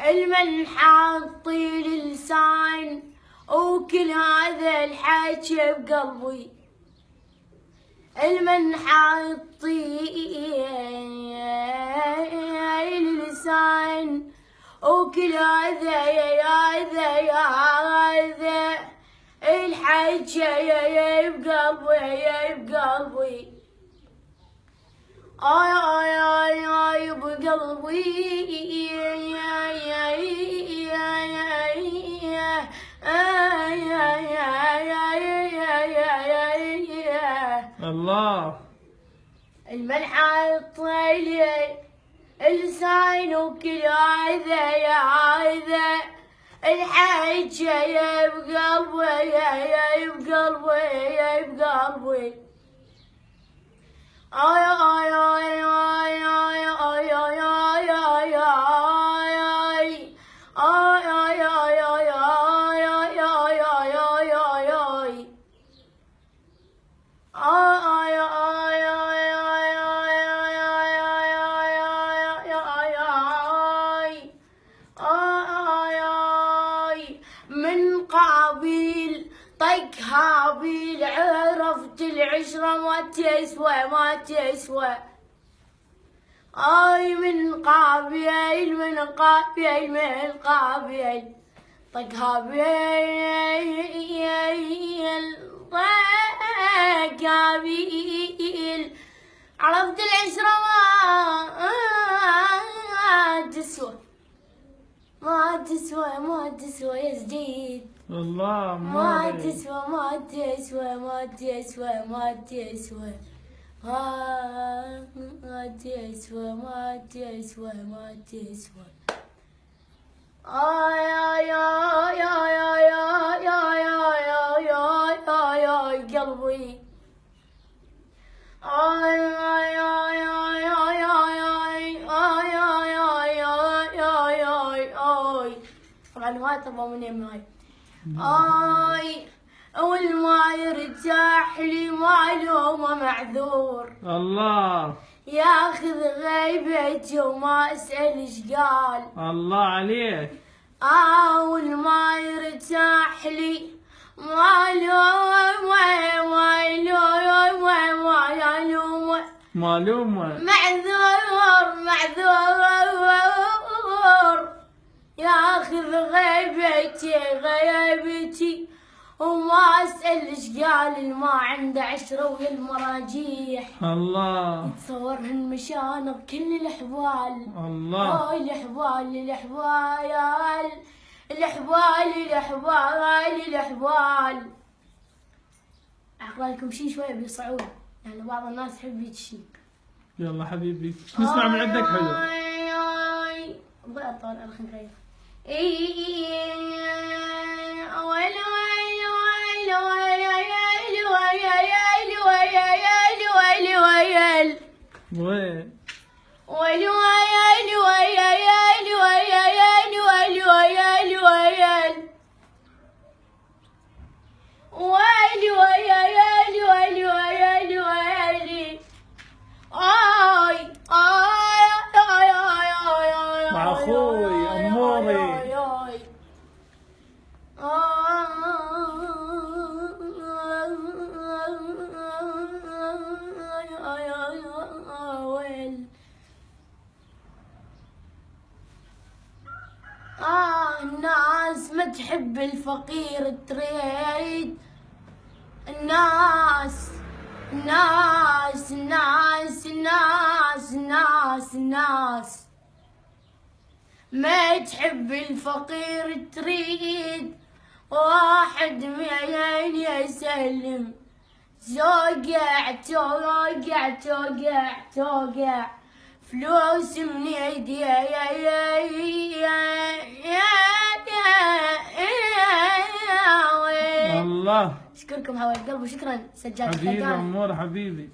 المن حاطي للسان وكل هذا الحكي بقلبي، المن حاطي للسان وكل هذا الحكي بقلبي الله. المن حاطي لسان وكل هذا الحكي بقلبي من قابيل طق هابيل عرفت العشرة ما تسوى من قابيل طق هابيل عرفت العشرة ما تسوى يا جديد. الله ما موري. تسوى قلبي طبعا ما تبغى من يمي أول ما يرتاح لي معلومة معذور، الله ياخذ غيبتي وما اسأل ايش قال. الله عليك. أول ما يرتاح لي معلومة معذور ياخذ غيبتي وما اسأل ايش قال. ما عنده عشرة ويا المراجيح، الله يتصورهن مشانه بكل الاحوال. الله الاحوال اقرا لكم شي شويه بيصعود، يعني بعض الناس تحب يتشي. يلا حبيبي نسمع من عندك حلو. ضيع طال الخنقير. وين مع اخوي اموري. الناس ما تحب الفقير تريد، الناس ما تحب الفقير تريد. واحد مين يسلم توقع فلوس من ايدي. الله اشكركم حبايب قلبي، شكرا سجاد حبيبي امور حبيبي.